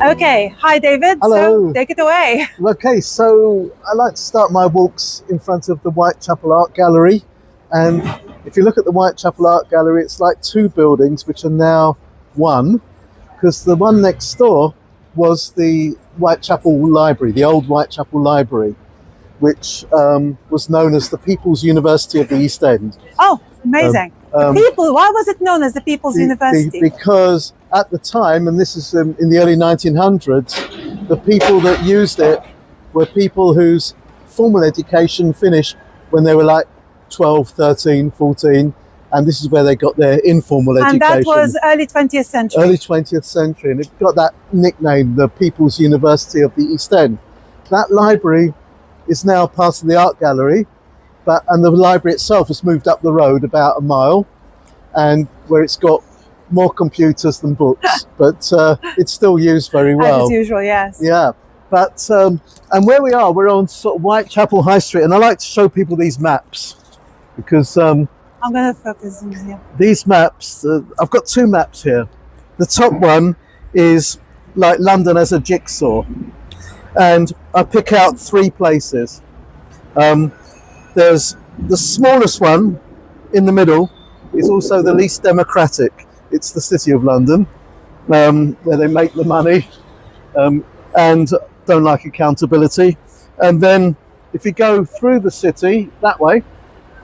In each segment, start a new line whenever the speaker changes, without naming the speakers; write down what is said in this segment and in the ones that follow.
Okay, hi David.
Hello.
So take it away.
Okay, so I like to start my walks in front of the Whitechapel Art Gallery. And if you look at the Whitechapel Art Gallery, it's like two buildings which are now one, because the one next door was the Whitechapel Library, the old Whitechapel Library, which was known as the People's University of the East End.
Oh, amazing. Why was it known as the People's University?
Because at the time, and this is in the early 1900s, the people that used it were people whose formal education finished when they were like 12, 13, 14, and this is where they got their informal education.
And that was early 20th century.
Early 20th century, and it got that nickname, the People's University of the East End. That library is now part of the art gallery, and the library itself has moved up the road about a mile, and where it's got more computers than books, but it's still used very well.
As usual, yes.
Yeah, but and where we are, we're on sort of Whitechapel High Street, and I like to show people these maps because
I'm going to focus on here.
These maps, I've got two maps here. The top one is like London as a jigsaw, and I pick out three places. There's the smallest one in the middle, is also the least democratic. It's the City of London, where they make the money and don't like accountability. And then if you go through the city that way,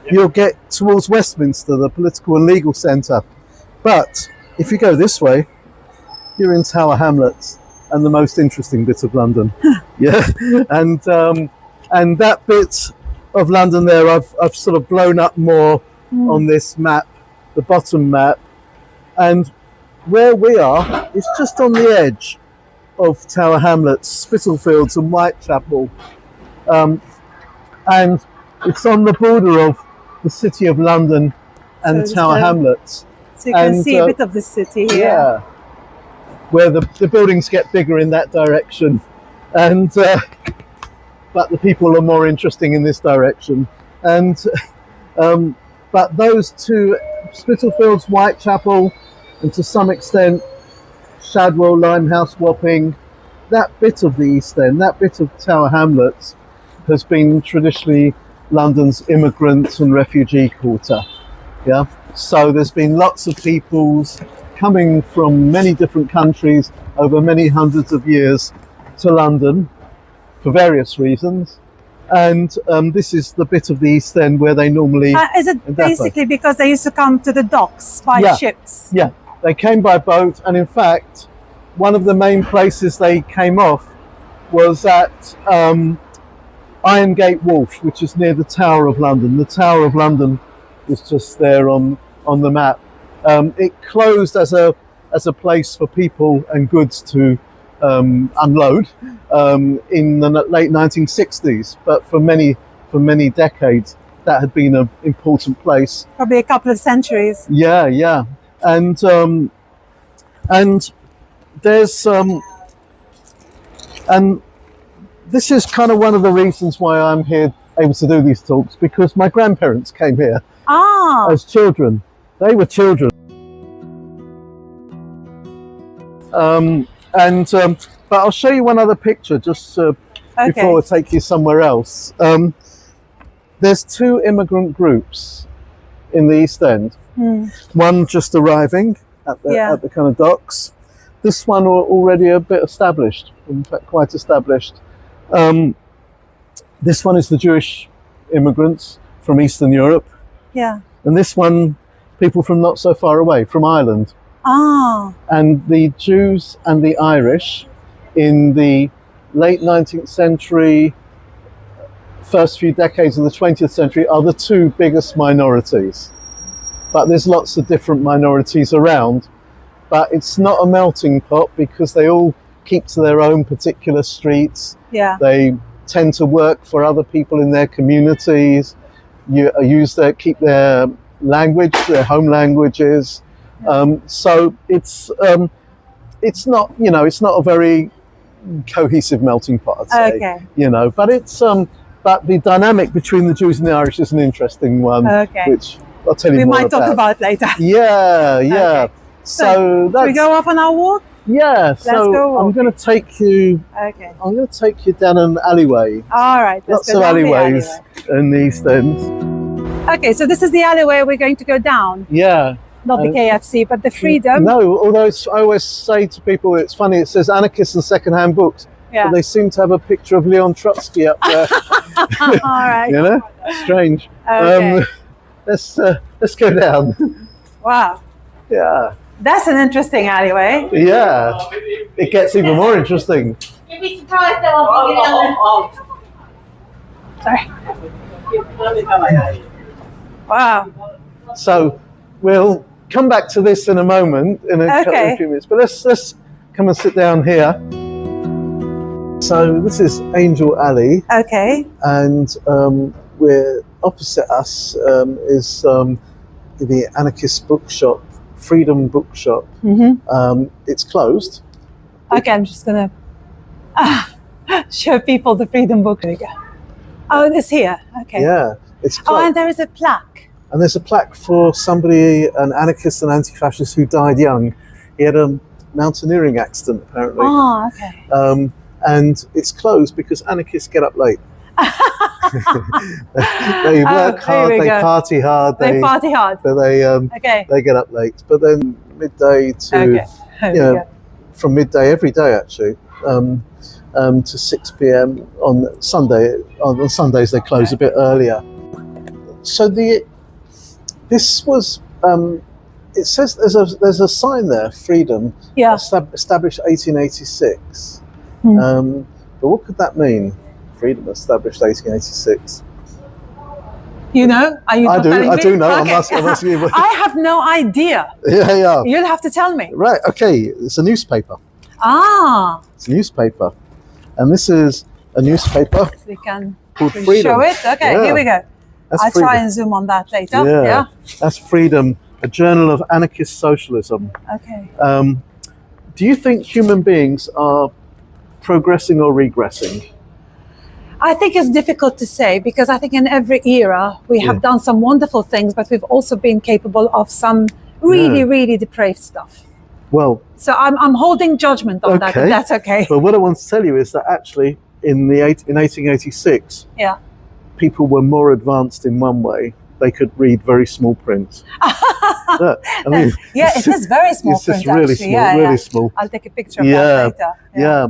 you'll get towards Westminster, the political and legal centre. But if you go this way, you're in Tower Hamlets, and the most interesting bit of London. Yeah, and that bit of London there, I've sort of blown up more on this map, the bottom map, and where we are is just on the edge of Tower Hamlets, Spitalfields and Whitechapel, and it's on the border of the City of London and Tower Hamlets.
So you can see a bit of the city here.
Yeah, where the buildings get bigger in that direction, and but the people are more interesting in this direction. And but those two, Spitalfields, Whitechapel, and to some extent Shadwell, Limehouse, Wapping, that bit of the East End, that bit of Tower Hamlets has been traditionally London's immigrant and refugee quarter. Yeah, so there's been lots of peoples coming from many different countries over many hundreds of years to London for various reasons. And this is the bit of the East End where they normally
is it basically because they used to come to the docks by ships?
Yeah, they came by boat, and in fact one of the main places they came off was at Irongate Wharf, which is near the Tower of London. The Tower of London is just there on the map. It closed as a place for people and goods to unload in the late 1960s, but for many decades that had been an important place.
Probably a couple of centuries.
Yeah, and there's and this is kind of one of the reasons why I'm here able to do these talks, because my grandparents came here as children. They were children. But I'll show you one other picture just before I take you somewhere else. There's two immigrant groups in the East End. One just arriving at the kind of docks. This one already a bit established, in fact quite established. This one is the Jewish immigrants from Eastern Europe.
Yeah.
And this one, people from not so far away, from Ireland. And the Jews and the Irish in the late 19th century, first few decades of the 20th century are the two biggest minorities. But there's lots of different minorities around. But it's not a melting pot because they all keep to their own particular streets.
Yeah.
They tend to work for other people in their communities, keep their language, their home languages. So it's not, it's not a very cohesive melting pot, I'd say.
Okay.
But it's but the dynamic between the Jews and the Irish is an interesting one, which I'll tell you more about.
We might talk about later.
Yeah.
Okay. So
that's,
we go off on our walk?
Yeah, so
go
I'm going to take you.
Okay.
I'm going to take you down an alleyway.
All right. Let's
Lots
go
of
down the
alleyways in the East End.
Okay, so this is the alleyway we're going to go down.
Yeah.
Not the KFC, but the Freedom.
No, although I always say to people, it's funny. It says Anarchists and Secondhand Books,
Yeah.
but they seem to have a picture of Leon Trotsky up there.
All right.
You know, strange.
Okay.
Let's go down.
Wow.
Yeah.
That's an interesting alleyway.
Yeah. It gets even more interesting.
You'd be surprised though, I'll
Sorry. Wow.
So we'll come back to this in a moment, in a few minutes. But let's come and sit down here. So this is Angel Alley,
Okay.
and we're opposite us is the Anarchist bookshop, Freedom Bookshop. It's closed.
Okay, I'm just gonna show people the Freedom book. There you go. Oh, this here. Okay.
Yeah, it's
Oh,
closed.
and there is a plaque.
And there's a plaque for somebody, an anarchist and anti-fascist who died young. He had a mountaineering accident, apparently.
Oh, okay.
And it's closed because anarchists get up late. They work hard, they party hard,
They party hard.
but
Okay.
they get up late. But then midday to
Okay.
from midday every day actually to 6 p.m. on Sunday. On Sundays they close a bit earlier. So this was. It says there's a sign there, Freedom,
Yeah.
established 1886.
Hmm.
But what could that mean? Freedom established 1886.
You know? Are you?
I
not
do.
telling
I
me?
do know.
Okay.
I'm asking you.
I have no idea.
Yeah.
You'll have to tell me.
Right. Okay. It's a newspaper.
Ah.
It's a newspaper, and this is a newspaper
We can
called
we
Freedom.
show it. Okay.
Yeah.
Here we go.
That's
I'll
Freedom.
try and zoom on that later.
Yeah. That's Freedom, a journal of anarchist socialism.
Okay.
Do you think human beings are progressing or regressing?
I think it's difficult to say because I think in every era we have done some wonderful things, but we've also been capable of some really depraved stuff.
Well,
So I'm holding judgment on that. If that's okay.
But what I want to tell you is that actually in 1886,
Yeah.
people were more advanced in one way. They could read very small print. Look, I mean,
Yeah, it is very small
it's just
print,
really
actually.
small,
Yeah,
really
yeah.
small.
I'll take a picture of that later.
Yeah,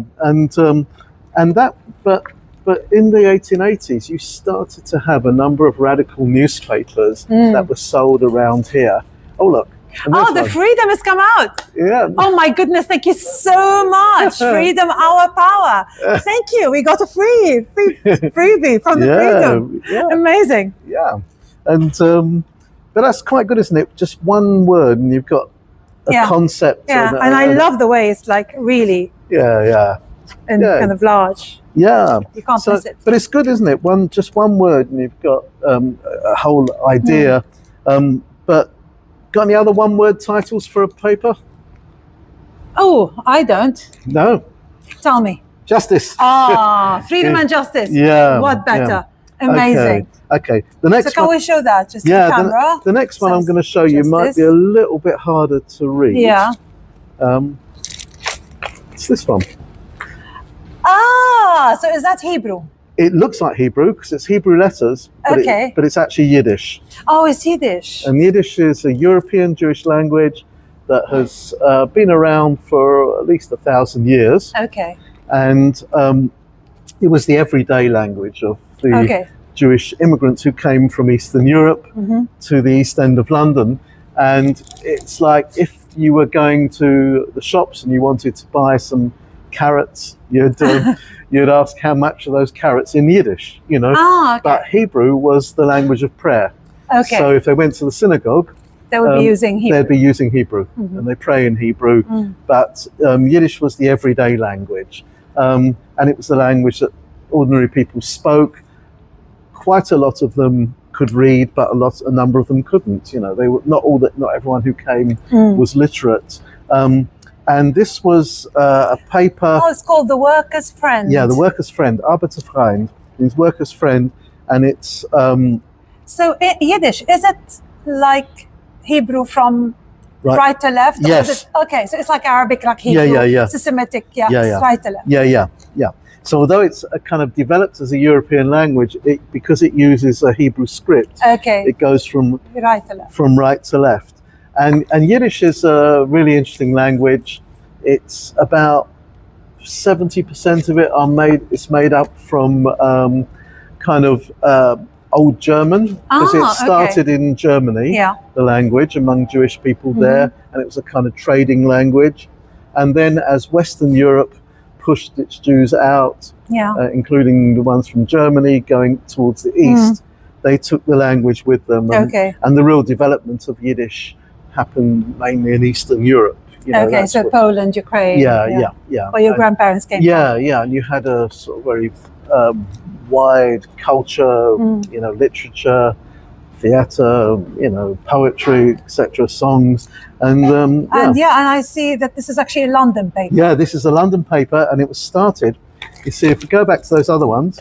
and that, but in the 1880s, you started to have a number of radical newspapers that were sold around here. Oh look! and
Oh,
there's
the
one.
Freedom has come out.
Yeah.
Oh my goodness, thank you so much. Freedom, our power. Thank you. We got a freebie from the Freedom.
Yeah.
Amazing.
Yeah, and but that's quite good, isn't it? Just one word, and you've got a concept.
Yeah, and I love the way it's like really and kind of large.
Yeah,
You can't miss it.
But it's good, isn't it? Just one word, and you've got a whole idea. But got any other one-word titles for a paper?
Oh, I don't.
No.
Tell me.
Justice.
Ah, freedom and justice.
Yeah.
What better?
Yeah.
Amazing.
Okay. The next
So can
one.
we show that just to the camera?
The next one I'm going to show you might be a little bit harder to read.
Yeah.
It's this one.
Ah, so is that Hebrew?
It looks like Hebrew because it's Hebrew letters, but, but it's actually Yiddish.
Oh, it's Yiddish.
And Yiddish is a European Jewish language that has been around for at least 1,000 years.
Okay.
And it was the everyday language of the Jewish immigrants who came from Eastern Europe to the East End of London. And it's like if you were going to the shops and you wanted to buy some carrots, you'd ask how much are those carrots in Yiddish, you know. But Hebrew was the language of prayer.
Okay.
So if they went to the synagogue,
they would be using Hebrew.
They'd be using Hebrew, and they pray in Hebrew. But Yiddish was the everyday language, and it was the language that ordinary people spoke. Quite a lot of them could read, but a number of them couldn't. You know, they were not everyone who came was literate. And this was a paper.
Oh, it's called The Worker's Friend.
Yeah, The Worker's Friend, Arbeiterfreund, means Worker's Friend, and it's.
So Yiddish, is it like Hebrew from right to left? Or
Yes.
is it, okay, so it's like Arabic, like Hebrew.
Yeah.
It's a Semitic, it's right to left.
Yeah. So although it's a kind of developed as a European language, because it uses a Hebrew script,
Okay.
it goes from
Right to left.
right to left. And Yiddish is a really interesting language. It's about 70% of it it's made up from kind of Old German, because it started in Germany, the language, among Jewish people there, and it was a kind of trading language. And then as Western Europe pushed its Jews out, including the ones from Germany going towards the east, they took the language with them. And the real development of Yiddish happened mainly in Eastern Europe.
So Poland, Ukraine. Where your grandparents came from.
And you had a sort of very wide culture, literature, theatre, poetry, etc., songs, and
I see that this is actually a London paper.
Yeah, this is a London paper, and it was started. You see, if we go back to those other ones,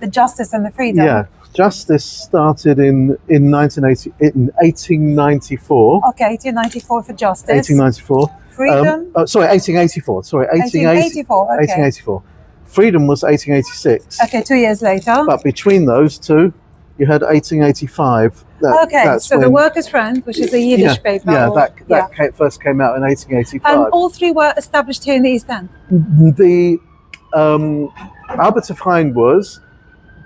the Justice and the Freedom.
Yeah, Justice started in 1894.
Okay, 1894 for Justice.
1894.
Freedom.
1884. Sorry,
1884. Okay.
1884. Freedom was 1886.
Okay, 2 years later.
But between those two, you had 1885.
So the Workers' Friend, which is a Yiddish paper.
That first came out in 1885.
And all three were established here in the East End.
The Arbiter Verein was.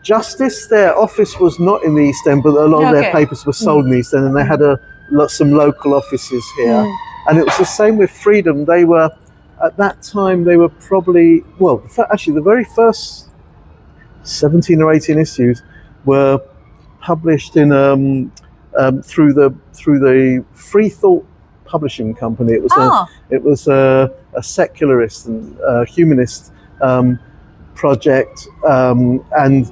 Justice, their office was not in the East End, but a lot of their papers were sold in the East End, and they had some local offices here. And it was the same with Freedom. They were, at that time, they were probably, actually the very first 17 or 18 issues were published in through the Free Thought Publishing Company. It was a secularist and humanist project, and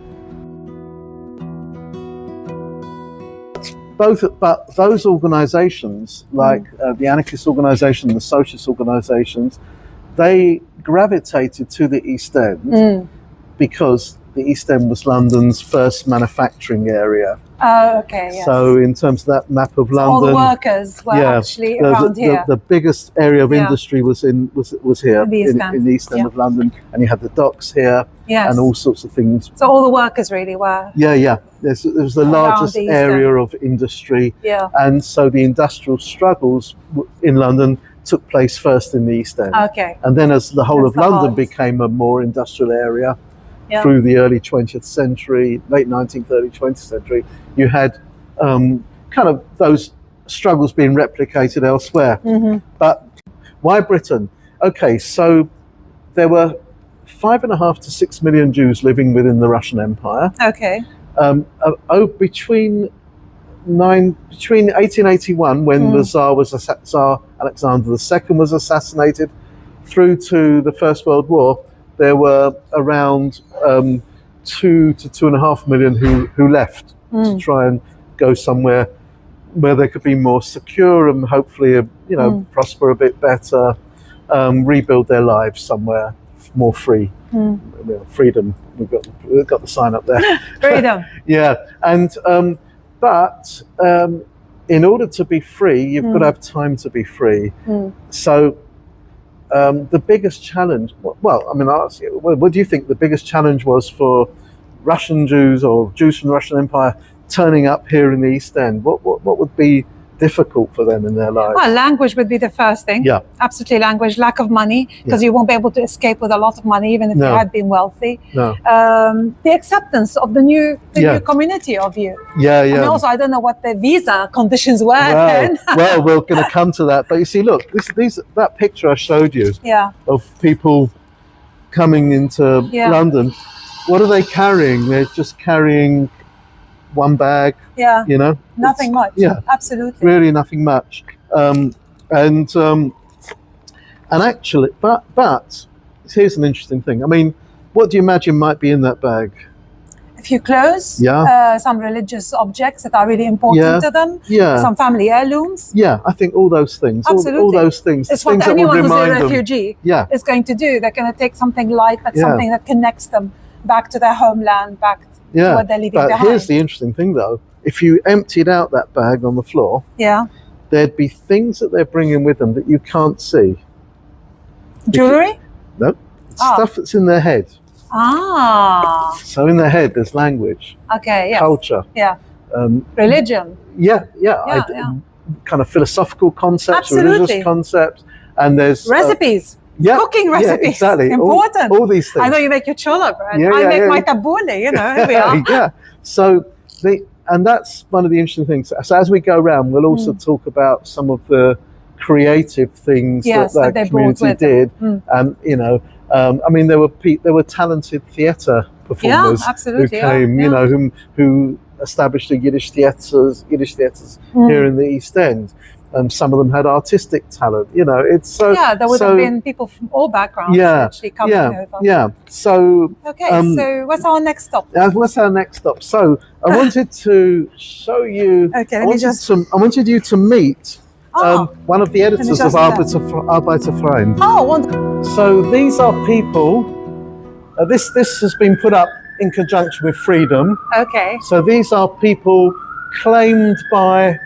but those organizations, like the anarchist organization, the socialist organizations, they gravitated to the East End because the East End was London's first manufacturing area.
Oh, okay. Yes.
So in terms of that map of London,
all the workers were actually around here.
The biggest area of industry was here in the East End of London, and you had the docks here, and all sorts of things.
So all the workers really were.
Yeah. There was the largest area of industry, and so the industrial struggles in London took place first in the East End.
Okay.
And then as the whole of London became a more industrial area, through the early 20th century, late 19th, early 20th century, you had kind of those struggles being replicated elsewhere. But why Britain? Okay, so there were 5.5 to 6 million Jews living within the Russian Empire.
Okay.
Between 1881, when the Tsar Alexander II was assassinated, through to the First World War, there were around 2 to 2.5 million who left to try and go somewhere where they could be more secure and hopefully, prosper a bit better, rebuild their lives somewhere more free. Freedom. We've got the sign up there.
Freedom.
And but in order to be free, you've got to have time to be free. So. The biggest challenge, I'll ask you, what do you think the biggest challenge was for Russian Jews or Jews from the Russian Empire turning up here in the East End? What would be difficult for them in their lives?
Well, language would be the first thing.
Yeah.
Absolutely language, lack of money, because you won't be able to escape with a lot of money, even if you had been wealthy.
No.
The acceptance of the new community of you. And also, I don't know what the visa conditions were then.
Well, we're going to come to that. But you see, look, that picture I showed you of people coming into London, what are they carrying? They're just carrying one bag,
nothing much. Absolutely,
really nothing much. And actually, but here's an interesting thing. I mean, what do you imagine might be in that bag?
A few clothes, some religious objects that are really important to them, some family heirlooms.
I think all those things.
Absolutely.
All those things.
It's
things
what anyone who's a refugee is going to do. They're going to take something light, but something that connects them back to their homeland, back to what they're leaving behind.
Here's the interesting thing, though. If you emptied out that bag on the floor, there'd be things that they're bringing with them that you can't see.
Jewelry?
No, stuff that's in their head.
Ah.
So in their head, there's language,
Okay. Yes.
culture,
Yeah. Religion.
kind of philosophical concepts,
Absolutely.
religious concepts, and there's
recipes. Cooking recipes.
Exactly.
Important.
All these things.
I know you make your chola bread.
Yeah,
I
yeah,
make
yeah.
my tabbouleh, you know, here we are.
Yeah. So and that's one of the interesting things. So as we go around, we'll also talk about some of the creative things that
they brought
community
with
did.
them.
And you know, I mean, there were talented theatre performers who came, you know, who established the Yiddish theatres here in the East End. Some of them had artistic talent, you know. It's so
there would have been people from all backgrounds actually coming over.
So
so what's our next stop?
What's our next stop? So I wanted to show you.
Okay,
I wanted you to meet one of the editors of Arbeiterverein.
Oh, wonderful.
So these are people. This has been put up in conjunction with Freedom.
Okay.
So these are people claimed by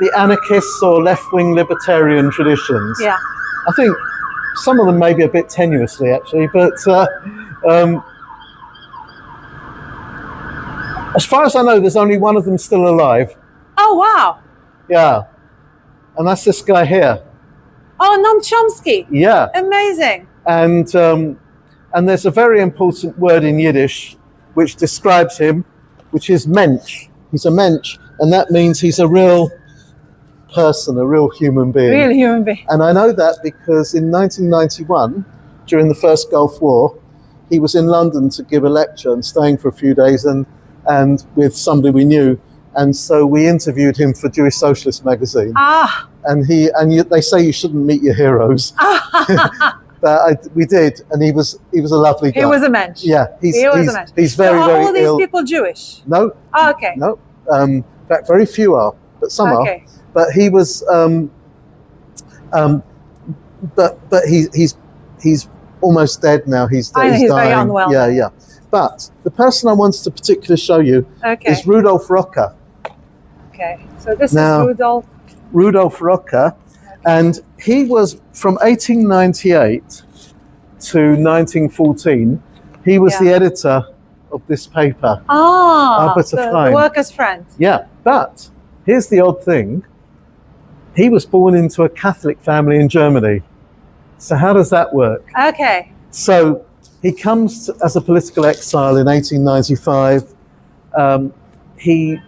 the anarchists or left-wing libertarian traditions.
Yeah.
I think some of them maybe a bit tenuously, actually, but as far as I know, there's only one of them still alive.
Oh, wow.
Yeah. And that's this guy here.
Oh, Noam Chomsky.
Yeah.
Amazing.
And there's a very important word in Yiddish which describes him, which is mensch. He's a mensch, and that means he's a real person, a real human being.
Real human being.
And I know that because in 1991, during the first Gulf War, he was in London to give a lecture and staying for a few days and with somebody we knew. And so we interviewed him for Jewish Socialist magazine. And they say you shouldn't meet your heroes. But we did, and he was a lovely guy.
He was a mensch.
Yeah,
he was a mensch.
He's very,
so are
very
all these
ill.
people Jewish?
No.
Oh, okay.
No. In fact, very few are, but some are. But he was, but he's almost dead now. He's dying.
Very unwell.
Yeah. But the person I wanted to particularly show you is Rudolf Rocker.
Okay, so this is
Rudolf Rocker, and he was from 1898 to 1914. He was the editor of this paper.
The workers' friend.
Yeah, but here's the odd thing. He was born into a Catholic family in Germany. So how does that work?
Okay.
So he comes as a political exile in 1895. He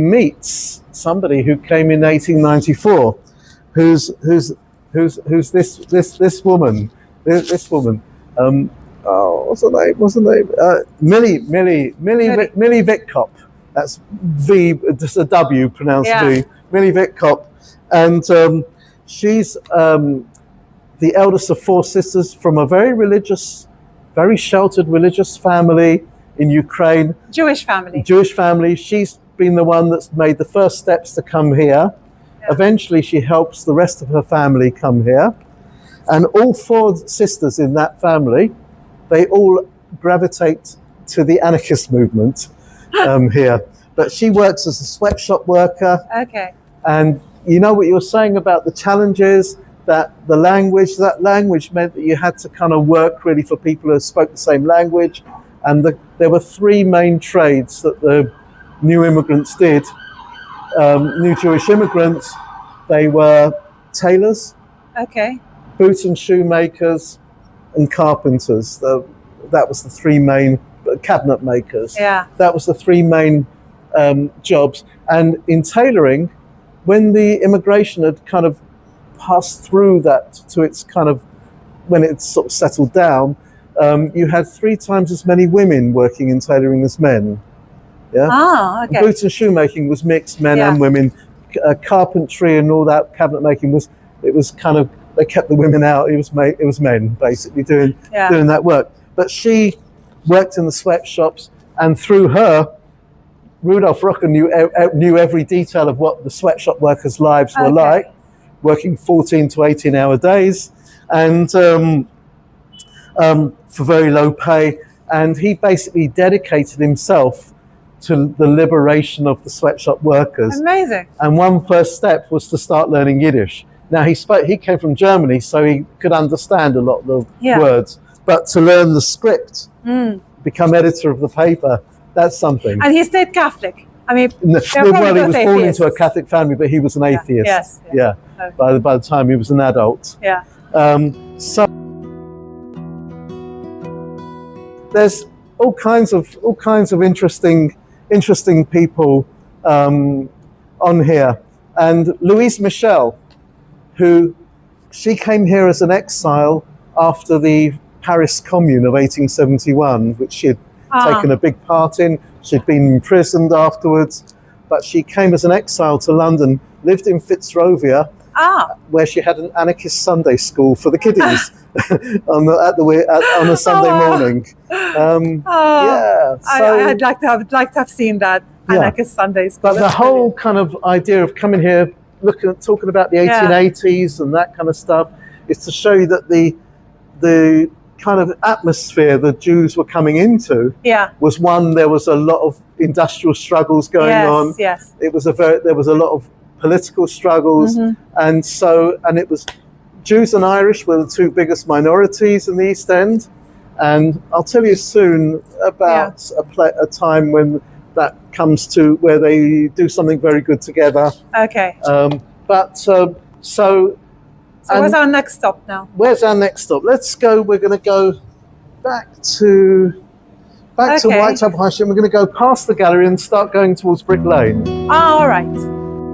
meets somebody who came in 1894, who's this woman. This woman. What's her name? Millie Witkop. That's V, just a W pronounced V. Millie Witkop, and she's the eldest of four sisters from a very religious, very sheltered religious family in Ukraine.
Jewish family.
She's been the one that's made the first steps to come here. Eventually, she helps the rest of her family come here, and all four sisters in that family, they all gravitate to the anarchist movement here. But she works as a sweatshop worker.
Okay.
And you know what you were saying about the challenges, that language meant that you had to kind of work really for people who spoke the same language. And there were three main trades that the new immigrants did. New Jewish immigrants, they were tailors, boot and shoe makers, and carpenters. That was the three main cabinet makers.
Yeah.
That was the three main jobs. And in tailoring, when the immigration had kind of passed through that to its kind of, when it sort of settled down, you had 3 times as many women working in tailoring as men. Yeah. Boot and shoemaking was mixed, men and women. Carpentry and all that, cabinet making was kind of, they kept the women out. It was men basically doing that work. But she worked in the sweatshops, and through her, Rudolf Rocker knew every detail of what the sweatshop workers' lives were like, working 14 to 18-hour days, and for very low pay. And he basically dedicated himself to the liberation of the sweatshop workers.
Amazing.
And one first step was to start learning Yiddish. Now he came from Germany, so he could understand a lot of the words. But to learn the script, become editor of the paper, that's something.
And he stayed Catholic. I mean,
well, he was born into a Catholic family, but he was an atheist.
Yes.
Yeah. By the time he was an adult.
Yeah.
So there's all kinds of interesting people on here, and Louise Michel, she came here as an exile after the Paris Commune of 1871, which she had taken a big part in. She'd been imprisoned afterwards, but she came as an exile to London, lived in Fitzrovia, where she had an anarchist Sunday school for the kiddies on a Sunday morning.
I'd like to have seen that anarchist Sunday school.
But the whole kind of idea of coming here, talking about the 1880s and that kind of stuff, is to show you that the kind of atmosphere the Jews were coming into was one. There was a lot of industrial struggles going on.
Yes.
There was a lot of political struggles, and it was Jews and Irish were the two biggest minorities in the East End. And I'll tell you soon about a time when that comes to where they do something very good together.
Okay. So where's our next stop now?
Where's our next stop? Let's go. We're going to go back to Whitechapel High Street. We're going to go past the gallery and start going towards Brick Lane.
All right.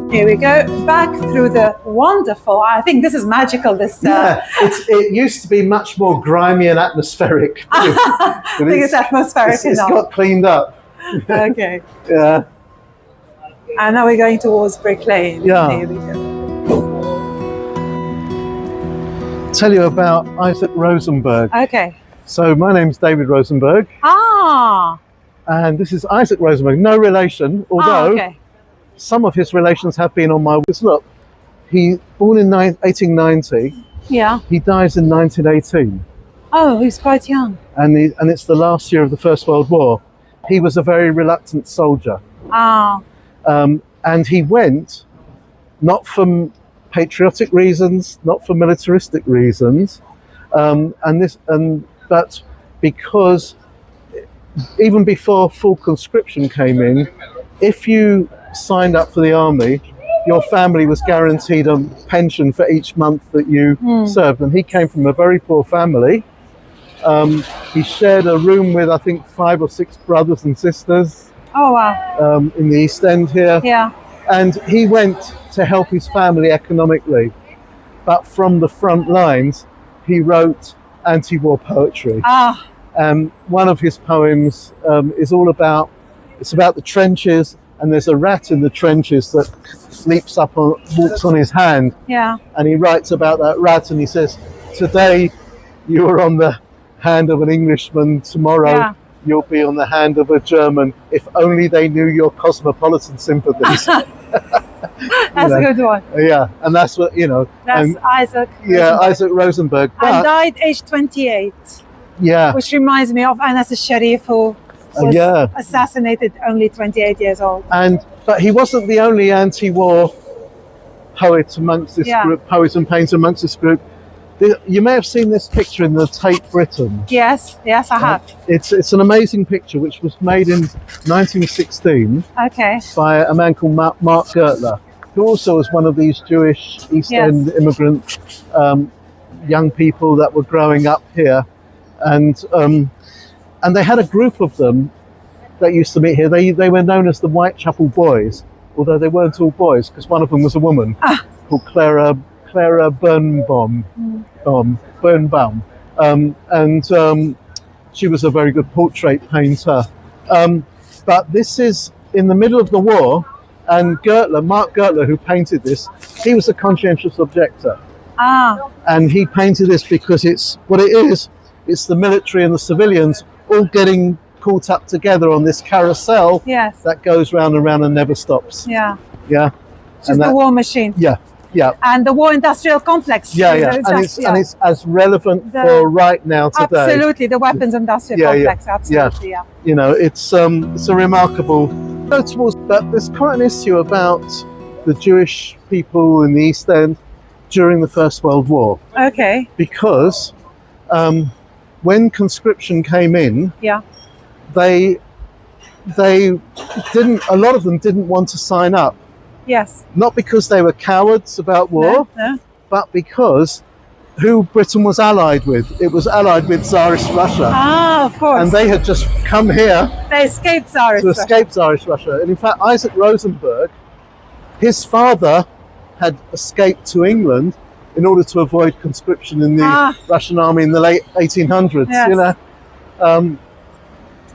Here we go. Back through the wonderful. I think this is magical.
It used to be much more grimy and atmospheric.
I think it's atmospheric enough.
It's got cleaned up.
Okay.
Yeah.
And now we're going towards Brick Lane.
Yeah.
Here we go.
Tell you about Isaac Rosenberg.
Okay.
So my name's David Rosenberg. And this is Isaac Rosenberg, no relation, although some of his relations have been on my list. Look, he born in 1890.
Yeah.
He dies in 1918.
Oh, he's quite young.
And it's the last year of the First World War. He was a very reluctant soldier. And he went not from patriotic reasons, not for militaristic reasons, but because even before full conscription came in, if you signed up for the army, your family was guaranteed a pension for each month that you served. And he came from a very poor family. He shared a room with, I think, 5 or 6 brothers and sisters.
Oh, wow.
In the East End here.
Yeah.
And he went to help his family economically. But from the front lines, he wrote anti-war poetry. One of his poems is about the trenches, and there's a rat in the trenches that leaps up and walks on his hand.
Yeah.
And he writes about that rat, and he says, "Today you are on the hand of an Englishman, tomorrow you'll be on the hand of a German. If only they knew your cosmopolitan sympathies."
That's a good one.
Yeah, and that's what,
That's Isaac.
Yeah, Isaac Rosenberg.
And died aged 28.
Yeah.
Which reminds me of Anas al-Sharif, who was assassinated only 28 years old.
But he wasn't the only anti-war poet amongst this group, poet and painter amongst this group. You may have seen this picture in the Tate Britain.
Yes, I have.
It's an amazing picture which was made in 1916 by a man called Mark Gertler, who also was one of these Jewish East End immigrant young people that were growing up here. And they had a group of them that used to meet here. They were known as the Whitechapel Boys, although they weren't all boys, because one of them was a woman called Clara Birnbaum. She was a very good portrait painter. But this is in the middle of the war, and Mark Gertler, who painted this, he was a conscientious objector. And he painted this because it's the military and the civilians all getting caught up together on this carousel that goes round and round and never stops.
Yeah.
Yeah.
Just the war machine.
Yeah. Yeah.
And the war industrial complex.
Yeah, yeah. And it's as relevant for right now today.
Absolutely, the weapons industrial complex. Absolutely, yeah.
You know, it's a remarkable. But there's quite an issue about the Jewish people in the East End during the First World War.
Okay.
Because when conscription came in, they didn't. A lot of them didn't want to sign up.
Yes.
Not because they were cowards about war, but because who Britain was allied with. It was allied with Tsarist Russia.
Ah, of course.
And they had just come here.
They escaped Tsarist
to escape Tsarist Russia. And in fact, Isaac Rosenberg, his father had escaped to England in order to avoid conscription in the Russian army in the late 1800s.
Yes.
You know.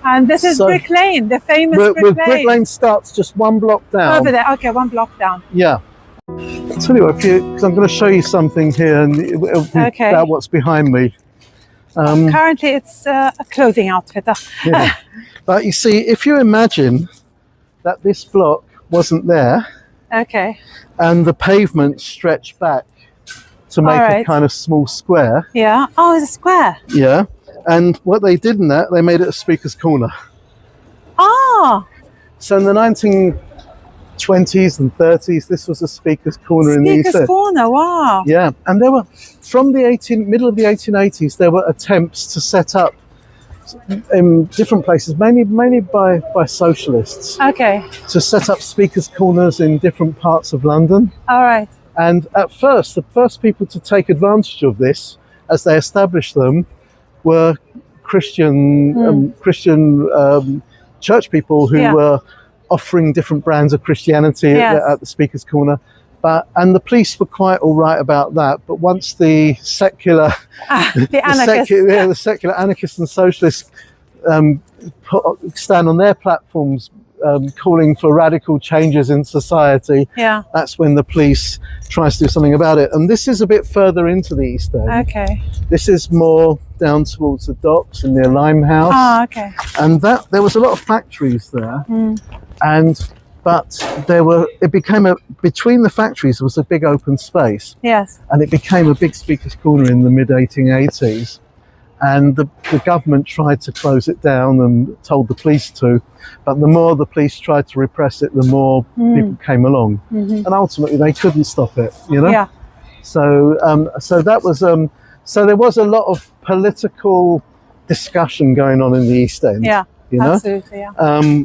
And this is Brick Lane, the famous Brick Lane.
Brick Lane starts just one block down.
Over there, okay, one block down.
Yeah. I'll tell you what, because I'm going to show you something here, and it'll be about what's behind me.
Currently, it's a clothing outfitter.
Yeah. But you see, if you imagine that this block wasn't there, and the pavement stretched back to make a kind of small square.
Yeah. Oh, it's a square.
Yeah. And what they did in that, they made it a speaker's corner.
Ah.
So in the 1920s and 30s, this was a speaker's corner in the East End.
Speaker's corner, wow.
Yeah, and there were, from the middle of the 1880s, there were attempts to set up in different places, mainly by socialists.
Okay.
To set up speaker's corners in different parts of London.
All right.
And at first, the first people to take advantage of this, as they established them, were Christian church people who were offering different brands of Christianity at the speaker's corner. And the police were quite all right about that. But once the secular, the secular anarchists and socialists stand on their platforms calling for radical changes in society, that's when the police tries to do something about it. And this is a bit further into the East End.
Okay. This
is more down towards the docks and near Limehouse.
Ah, okay.
And there was a lot of factories there. But it became between the factories was a big open space.
Yes.
And it became a big speaker's corner in the mid 1880s. And the government tried to close it down and told the police to. But the more the police tried to repress it, the more people came along. And ultimately they couldn't stop it, you know?
Yeah.
So that was, so there was a lot of political discussion going on in the East End.
Yeah,
you know?
Absolutely, yeah.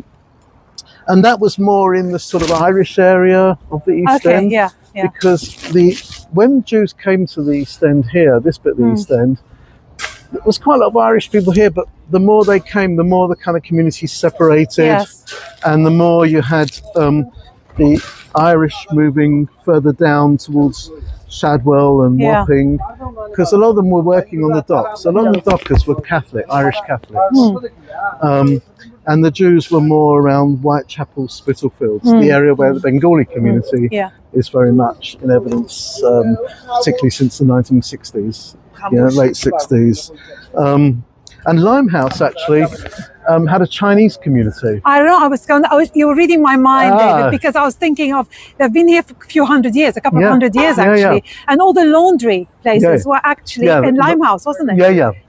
And that was more in the sort of Irish area of the East End.
Yeah.
Because when Jews came to the East End here, this bit of the East End, there was quite a lot of Irish people here, but the more they came, the more the kind of community separated, and the more you had the Irish moving further down towards Shadwell and Wapping, because a lot of them were working on the docks. A lot of the dockers were Catholic, Irish Catholics, and the Jews were more around Whitechapel, Spitalfields, the area where the Bengali community is very much in evidence, particularly since the 1960s. Late 60s. And Limehouse actually had a Chinese community.
I know. You were reading my mind, David, because I was thinking of they've been here for a few hundred years, a couple of hundred years actually, and all the laundry places were actually in Limehouse, wasn't it?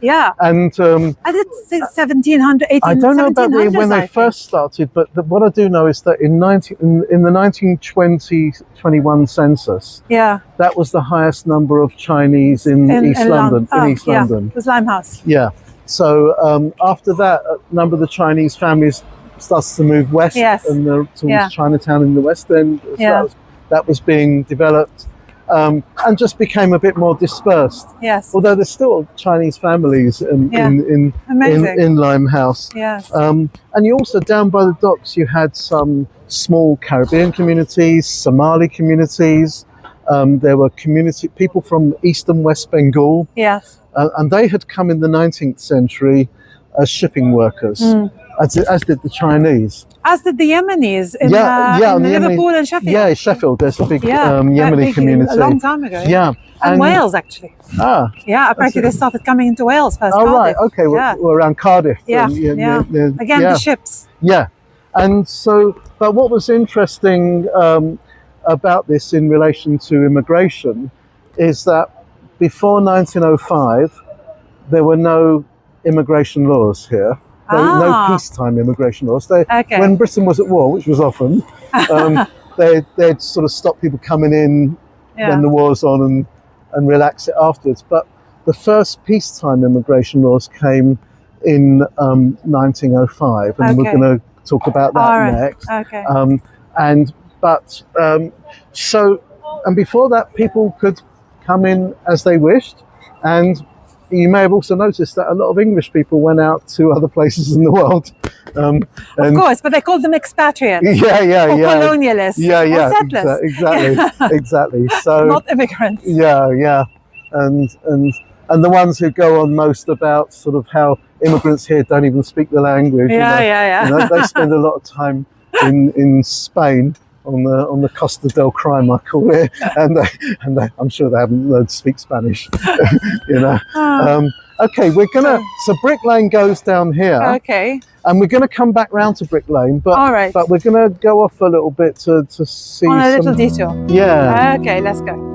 Yeah.
And
I did 1700, 1800s.
I don't know about when they first started, but what I do know is that in the 1920-21 census, that was the highest number of Chinese in East London. London,
it was Limehouse.
Yeah. So after that, a number of the Chinese families started to move west and towards Chinatown in the West End. So that was being developed and just became a bit more dispersed.
Yes.
Although there's still Chinese families in Limehouse.
Yes.
And you also, down by the docks, you had some small Caribbean communities, Somali communities. There were people from East and West Bengal.
Yes.
And they had come in the 19th century as shipping workers, as did the Chinese.
As did the Yemenis in Liverpool and Sheffield.
Yeah, Sheffield. There's a big Yemeni community.
A long time ago.
Yeah.
And Wales, actually.
Yeah,
apparently they started coming into Wales first.
Oh, right. Okay. We're around Cardiff.
Again, the ships.
Yeah. And so, but what was interesting about this in relation to immigration is that before 1905, there were no immigration laws here. No peacetime immigration laws. When Britain was at war, which was often, they'd sort of stop people coming in when the war's on and relax it afterwards. But the first peacetime immigration laws came in 1905, and we're going to talk about that next. And before that, people could come in as they wished, and you may have also noticed that a lot of English people went out to other places in the world.
Of course, but they called them expatriates. Or colonialists. Or settlers.
Exactly. So
not immigrants.
And the ones who go on most about sort of how immigrants here don't even speak the language. You know, they spend a lot of time in Spain on the Costa del Crime, I call it, and I'm sure they haven't learned to speak Spanish. You know. Okay, we're gonna. So Brick Lane goes down here.
Okay.
And we're gonna come back round to Brick Lane, but we're gonna go off a little bit to see
on a little detour.
Yeah.
Okay, let's go.